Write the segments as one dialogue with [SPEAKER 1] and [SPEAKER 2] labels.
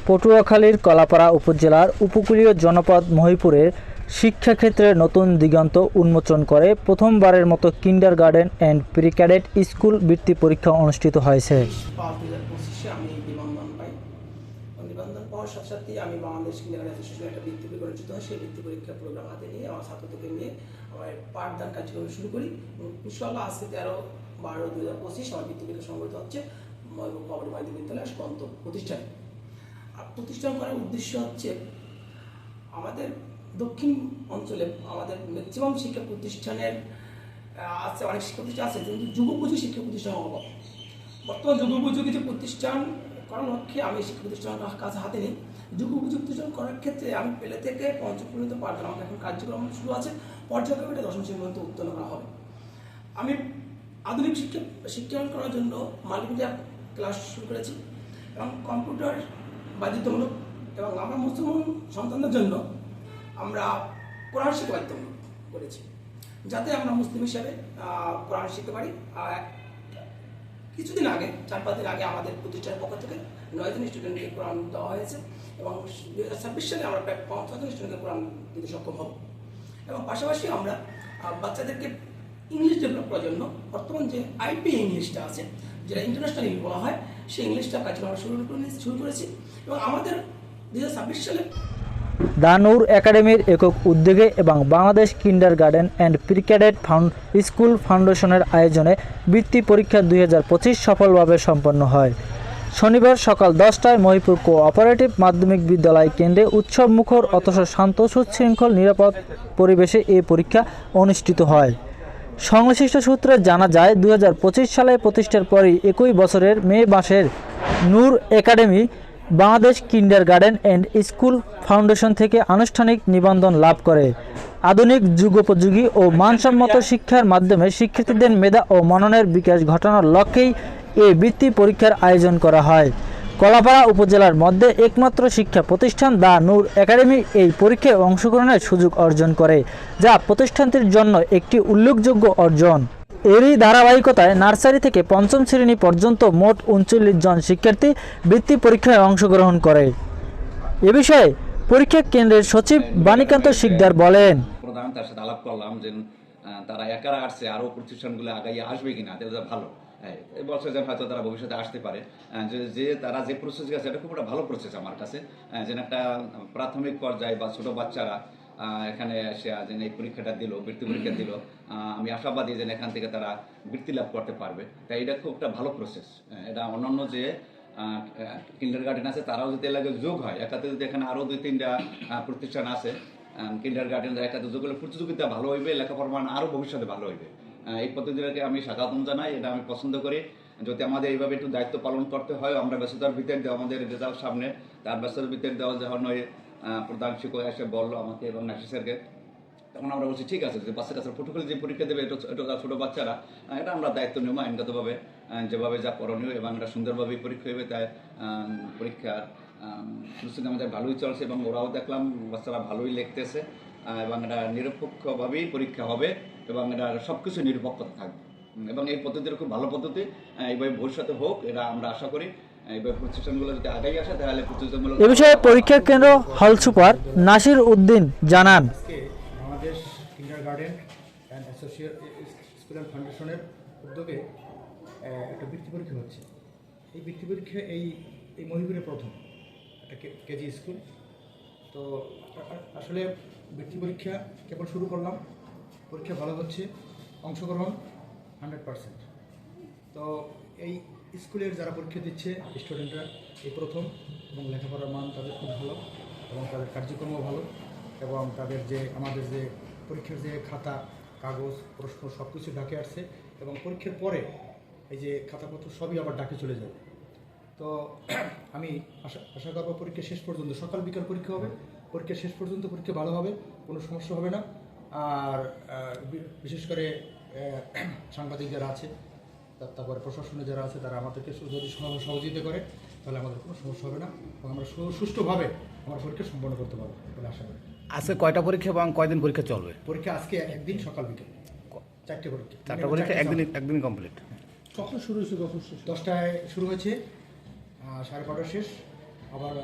[SPEAKER 1] পটুয়াখালীর কলাপাড়া উপজেলার উপকূলীয় জনপদ মহিপুরের শিক্ষাক্ষেত্রে নতুন দিগন্ত উন্মোচন করে প্রথমবারের মতো kindergarten and pre cadet school বৃত্তি পরীক্ষা অনুষ্ঠিত হয়েছে।
[SPEAKER 2] 2025 আমি নিবন্ধন পাই। নিবন্ধন পাওয়ার সাথে সাথে আমি বাংলাদেশ কিন্ডারগার্টেন অ্যাসোসিয়েশনের একটা বৃত্তি পরীক্ষা অনুষ্ঠিত হয়। সেই বৃত্তি পরীক্ষার প্রোগ্রাম হাতে নিয়ে আমার ছাত্রদেরকে নিয়ে আমার পাঠদান কার্যক্রম শুরু করি। ইনশাআল্লাহ আজকে 13/12/2025 আমার বৃত্তি পরীক্ষা সংগঠিত হচ্ছে পাবলিক মাধ্যমিক বিদ্যালয় স্বতন্ত্র প্রতিষ্ঠানে। আর প্রতিষ্ঠান করার উদ্দেশ্য হচ্ছে আমাদের দক্ষিণ অঞ্চলে আমাদের ম্যাক্সিমাম শিক্ষা প্রতিষ্ঠানের আছে, অনেক শিক্ষা প্রতিষ্ঠান আছে কিন্তু যুগোপযোগী শিক্ষা প্রতিষ্ঠান অভাব। বর্তমান যুগোপযোগী যে প্রতিষ্ঠান করার লক্ষ্যে আমি শিক্ষা প্রতিষ্ঠানের কাছে হাতে নিই। যুগোপযোগী প্রতিষ্ঠান করার ক্ষেত্রে আমি পেলে থেকে পঞ্চম পর্যন্ত পাঠদান আমার এখন কার্যক্রম শুরু আছে। পর্যায়ক্রমে এটা দশম শ্রেণী পর্যন্ত উত্তীর্ণ করা হবে। আমি আধুনিক শিক্ষায়ন করার জন্য মাল্টিমিডিয়া ক্লাস শুরু করেছি এবং কম্পিউটার বাধ্যতামূলক এবং আমার মুসলমান সন্তানদের জন্য আমরা কোরআন শিক্ষা বাধ্যতামূলক করেছি, যাতে আমরা মুসলিম হিসাবে কোরআন শিখতে পারি। কিছুদিন আগে 4-5 দিন আগে আমাদের প্রতিষ্ঠানের পক্ষ থেকে 9 জন স্টুডেন্টকে কোরআন দেওয়া হয়েছে এবং 2026 সালে আমরা প্রায় 50 জন স্টুডেন্টকে কোরআন দিতে সক্ষম হব। এবং পাশাপাশি আমরা বাচ্চাদেরকে ইংলিশ ডেভেলপ করার জন্য বর্তমান যে আইপি ইংলিশটা আছে, যেটা ইন্টারন্যাশনাল ইংলিশ বলা হয়, সেই ইংলিশটা কার্যক্রম আমরা শুরু করেছি এবং আমাদের 2026 সালে
[SPEAKER 1] দ্য নূর একাডেমির একক উদ্যোগে এবং Bangladesh kindergarten and pre cadet school ফাউন্ডেশনের আয়োজনে বৃত্তি পরীক্ষা 2025 সফলভাবে সম্পন্ন হয়। শনিবার সকাল 10টায় মহিপুর কোঅপারেটিভ মাধ্যমিক বিদ্যালয় কেন্দ্রে উৎসবমুখর অথচ শান্ত সুশৃঙ্খল নিরাপদ পরিবেশে এই পরীক্ষা অনুষ্ঠিত হয়। সংশ্লিষ্ট সূত্রে জানা যায় 2025 সালে প্রতিষ্ঠার পরই একই বছরের মে মাসের Noor academy Bangladesh kindergarten and school foundation থেকে আনুষ্ঠানিক নিবন্ধন লাভ করে। আধুনিক যুগোপযোগী ও মানসম্মত শিক্ষার মাধ্যমে শিক্ষার্থীদের মেধা ও মননের বিকাশ ঘটানোর লক্ষ্যেই এই বৃত্তি পরীক্ষার আয়োজন করা হয়। কলাপাড়া উপজেলার মধ্যে একমাত্র শিক্ষা প্রতিষ্ঠান দ্য নূর একাডেমি এই পরীক্ষায় অংশগ্রহণের সুযোগ অর্জন করে, যা প্রতিষ্ঠানটির জন্য একটি উল্লেখযোগ্য অর্জন। এরই ধারাবাহিকতায় নার্সারি থেকে পঞ্চম শ্রেণী পর্যন্ত মোট 39 জন শিক্ষার্থী বৃত্তি পরীক্ষায় অংশগ্রহণ করে। এ বিষয়ে পরীক্ষা কেন্দ্রের সচিব বাণীকান্ত শিকদার বলেন,
[SPEAKER 3] প্রধান তার সাথে আলাপ করলাম যে তারা একারা আসছে, আরও প্রতিষ্ঠানগুলো আগাইয়ে আসবে কিনা, তাহলে ভালো বলছে যে হয়তো তারা ভবিষ্যতে আসতে পারে। যে তারা যে প্রসেস গেছে এটা খুব একটা ভালো প্রসেস আমার কাছে, যেন একটা প্রাথমিক পর্যায়ে বা ছোটো বাচ্চারা এখানে এসে যেন এই পরীক্ষাটা দিল, বৃত্তি পরীক্ষা দিল, আমি আশাবাদী যেন এখান থেকে তারা বৃত্তি লাভ করতে পারবে। তাই এটা খুব একটা ভালো প্রসেস। এটা অন্যান্য যে কিন্ডারগার্টেন আছে তারাও যদি এলাকায় যোগ হয়, একাতে যদি এখানে আরও 2-3টা প্রতিষ্ঠান আছে কিন্ডারগার্টেন, একাতে যোগ হলে প্রতিযোগিতা ভালো হইবে, লেখাপড়ার মান আরও ভবিষ্যতে ভালো হইবে। এই পদ্ধতিটাকে আমি স্বাগতম জানাই, এটা আমি পছন্দ করি। যদি আমাদের এইভাবে একটু দায়িত্ব পালন করতে হয়, আমরা ব্যস্ততার ভিতরে দেওয়া আমাদের রেজাল্ট সামনে, তার ব্যস্ততার ভিতরে দেওয়া যখন ওই প্রধান শিক্ষক এসে বললো আমাকে এবং নাসির স্যারকে, তখন আমরা বলছি ঠিক আছে, যে বাচ্চা পর্তুগালে যে পরীক্ষা দেবে এটা ছোটো বাচ্চারা, এটা আমরা দায়িত্ব নেব আইনগতভাবে, যেভাবে যা করণীয় এবং এটা সুন্দরভাবেই পরীক্ষা হবে। তাই পরীক্ষার প্রস্তুতি আমাদের ভালোই চলছে এবং ওরাও দেখলাম বাচ্চারা ভালোই লিখতেছে এবং এটা নিরপেক্ষভাবেই পরীক্ষা হবে এবং এটা সব কিছু নিরপেক্ষতা থাকবে এবং এই পদ্ধতিটা খুব ভালো পদ্ধতি। এইভাবে ভবিষ্যতে হোক, এটা আমরা আশা করি। এইভাবে প্রতিষ্ঠানগুলো যদি আগেই আসে তাহলে প্রতিষ্ঠানগুলো।
[SPEAKER 1] এ বিষয়ে পরীক্ষা কেন্দ্র হল সুপার নাসির উদ্দিন জানান,
[SPEAKER 4] বাংলাদেশ কিন্ডারগার্টেন অ্যান্ড স্কুল ফাউন্ডেশনের উদ্যোগে একটা বৃত্তি পরীক্ষা হচ্ছে। এই বৃত্তি পরীক্ষা এই মহিপুরে প্রথম একটা কেজি স্কুল। তো আসলে বৃত্তি পরীক্ষা কেবল শুরু করলাম, পরীক্ষা ভালো হচ্ছে, অংশগ্রহণ 100%। তো এই স্কুলের যারা পরীক্ষা দিচ্ছে স্টুডেন্টরা এই প্রথম এবং লেখাপড়ার মান তাদের খুব ভালো এবং তাদের কার্যক্রমও ভালো এবং তাদের যে আমাদের যে পরীক্ষার যে খাতা কাগজ প্রশ্ন সব কিছু ডাকে আসছে এবং পরীক্ষার পরে এই যে খাতাপত্র সবই আবার ডাকে চলে যাবে। তো আমি আশা করবো পরীক্ষা শেষ পর্যন্ত, সকাল বিকাল পরীক্ষা হবে, পরীক্ষা শেষ পর্যন্ত পরীক্ষা ভালো হবে, কোনো সমস্যা হবে না। আর বিশেষ করে সাংবাদিক যারা আছে, তারপরে প্রশাসনে যারা আছে, তারা আমাদেরকে যদি সহযোগিতা করে তাহলে আমাদের কোনো সমস্যা হবে না এবং আমরা সুষ্ঠুভাবে আমার পরীক্ষা সম্পন্ন করতে পারবো বলে আশা করি।
[SPEAKER 5] আজকে কয়টা পরীক্ষা এবং কয়দিন পরীক্ষা চলবে?
[SPEAKER 4] পরীক্ষা আজকে একদিন সকাল বিকেল 4টে পরীক্ষা।
[SPEAKER 5] 4টা পরীক্ষা একদিন কমপ্লিট।
[SPEAKER 4] কখন শুরু হয়েছে? 10টায় শুরু হয়েছে, 5:30 শেষ, আবার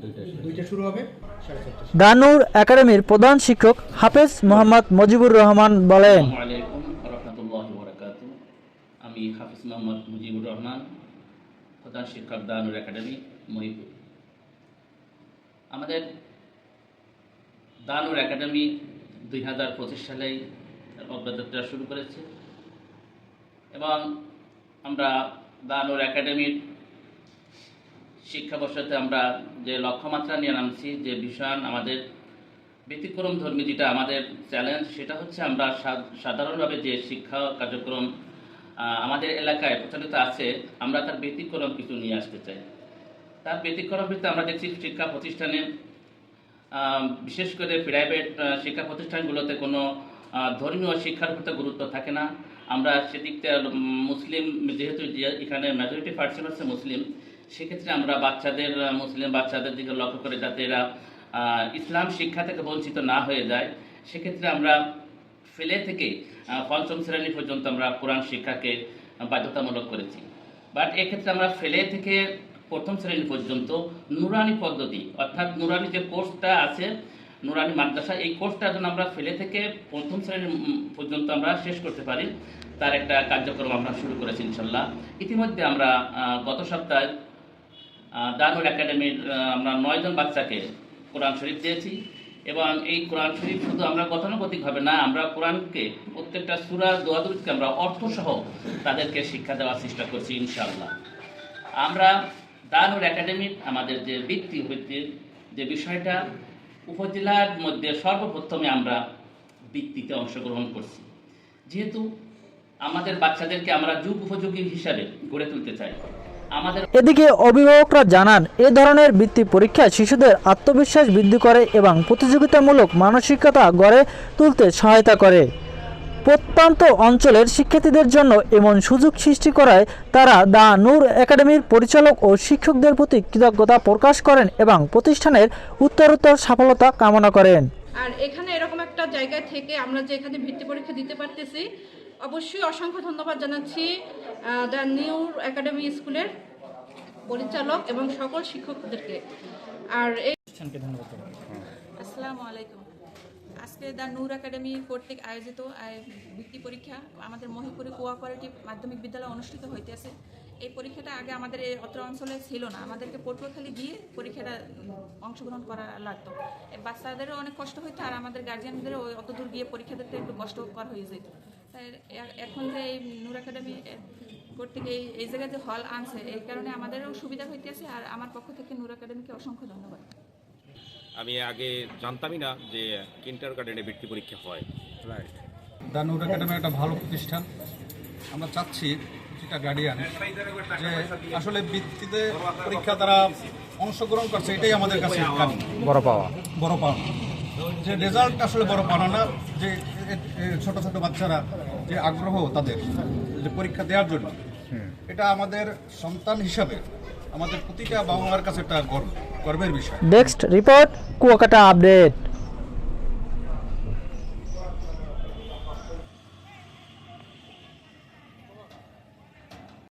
[SPEAKER 4] 2টা শুরু হবে 4:30।
[SPEAKER 1] দানুর একাডেমির প্রধান শিক্ষক হাফেজ মোহাম্মদ মুজিবুর রহমান বলেন,
[SPEAKER 6] আসসালামু আলাইকুম ওয়া রাহমাতুল্লাহি ওয়া বারাকাতুহু। আমি হাফিজ মোহাম্মদ মুজিবুর রহমান, প্রধান শিক্ষক দানুর একাডেমি মহিপুর। আমাদের দানুর একাডেমি 2025 সালেই অগ্রযাত্রা শুরু করেছে এবং আমরা দানুর একাডেমির শিক্ষাবর্ষতে আমরা যে লক্ষ্যমাত্রা নিয়ে নামছি, যে ভীষণ আমাদের ব্যতিক্রম ধর্মী যেটা আমাদের চ্যালেঞ্জ, সেটা হচ্ছে আমরা সাধারণভাবে যে শিক্ষা কার্যক্রম আমাদের এলাকায় প্রচলিত আছে, আমরা তার ব্যতিক্রম কিছু নিয়ে আসতে চাই। তার ব্যতিক্রম ভিত্তিতে আমরা দেখছি শিক্ষা প্রতিষ্ঠানে, বিশেষ করে প্রাইভেট শিক্ষা প্রতিষ্ঠানগুলোতে কোনো ধর্মীয় শিক্ষার প্রতি গুরুত্ব থাকে না। আমরা সেদিক থেকে মুসলিম, যেহেতু এখানে মেজরিটি পার্সেন্ট হচ্ছে মুসলিম, সেক্ষেত্রে আমরা মুসলিম বাচ্চাদের দিকে লক্ষ্য করে যাতে এরা ইসলাম শিক্ষা থেকে বঞ্চিত না হয়ে যায়, সেক্ষেত্রে আমরা ফেলে থেকে পঞ্চম শ্রেণী পর্যন্ত আমরা কোরআন শিক্ষাকে বাধ্যতামূলক করেছি। বাট এক্ষেত্রে আমরা ফেলে থেকে প্রথম শ্রেণী পর্যন্ত নুরানি পদ্ধতি, অর্থাৎ নুরানি যে কোর্সটা আছে, নুরানি মাদ্রাসা, এই কোর্সটা যেন আমরা ফেলে থেকে প্রথম শ্রেণী পর্যন্ত আমরা শেষ করতে পারি, তার একটা কার্যক্রম আমরা শুরু করেছি ইনশাল্লাহ। ইতিমধ্যে আমরা গত সপ্তাহে দানুর একাডেমির আমরা 9 জন বাচ্চাকে কোরআন শরীফ দিয়েছি এবং এই কোরআন শরীফ শুধু আমরা গতানুগতিকভাবে না, আমরা কোরআনকে প্রত্যেকটা সূরা দোয়াদুরকে আমরা অর্থসহ তাদেরকে শিক্ষা দেওয়ার চেষ্টা করছি ইনশাআল্লাহ। আমরা দানুর একাডেমির আমাদের যে বৃত্তির যে বিষয়টা, উপজেলার মধ্যে সর্বপ্রথমে আমরা বৃত্তিতে অংশগ্রহণ করছি, যেহেতু আমাদের বাচ্চাদেরকে আমরা যুগ উপযোগী হিসাবে গড়ে তুলতে চাই।
[SPEAKER 1] এদিকে অভিভাবকরা জানান, এ ধরনের বৃত্তি পরীক্ষা শিশুদের আত্মবিশ্বাস বৃদ্ধি করে এবং প্রতিযোগিতামূলক মানসিকতা গড়ে তুলতে সহায়তা করে। প্রত্যন্ত অঞ্চলের শিক্ষার্থীদের জন্য এমন সুযোগ সৃষ্টি করায় তারা দা নূর একাডেমির পরিচালক ও শিক্ষকদের প্রতি কৃতজ্ঞতা প্রকাশ করেন এবং প্রতিষ্ঠানের উত্তরোত্তর সফলতা কামনা করেন।
[SPEAKER 7] আর এখানে এরকম একটা জায়গায় থেকে আমরা যে এখানে ভিত্তি পরীক্ষা দিতে পারতেছি, অবশ্যই অসংখ্য ধন্যবাদ জানাচ্ছি দ্য নূর একাডেমি স্কুলের পরিচালক এবং সকল শিক্ষকদেরকে। আর এই
[SPEAKER 8] আসসালামু আলাইকুম। আজকে দ্য নূর একাডেমি কর্তৃক আয়োজিত বৃত্তি পরীক্ষা আমাদের মহিপুরে কোঅপারেটিভ মাধ্যমিক বিদ্যালয়ে অনুষ্ঠিত হইতেছে। এই পরীক্ষাটা আগে আমাদের এই অত্র অঞ্চলে ছিল না, আমাদেরকে পটুয়াখালী গিয়ে পরীক্ষাটা অংশগ্রহণ করা লাগতো। বাচ্চাদেরও অনেক কষ্ট হইতো আর আমাদের গার্জিয়ানদেরও অত দূর গিয়ে পরীক্ষা দিতে একটু কষ্টকর হয়ে যেত। তাই এখন যে এই নূর একাডেমি কর্তৃক এই জায়গায় যে হল আনছে, এই কারণে আমাদেরও সুবিধা হইতেছে। আর আমার পক্ষ থেকে নূর একাডেমিকে অসংখ্য ধন্যবাদ।
[SPEAKER 9] আমি আগে জানতামই না যে কিন্ডারগার্টেনে বৃত্তি পরীক্ষা হয়।
[SPEAKER 10] রাইট, দ্য নূর একাডেমি একটা ভালো প্রতিষ্ঠান। আমরা চাচ্ছি যেটা গার্ডিয়ান, যে আসলে বৃত্তিতে পরীক্ষা তারা অংশগ্রহণ করছে, এটাই আমাদের কাছে বড় পাওয়া। যে রেজাল্ট আসলে বড় পাওয়া না, যে ছোট ছোট বাচ্চারা যে আগ্রহ তাদের যে পরীক্ষা দেওয়ার জন্য, এটা আমাদের সন্তান হিসাবে আমাদের প্রতিটা বাবা মার কাছে একটা গর্বের বিষয়।
[SPEAKER 1] Next report Kuakata update.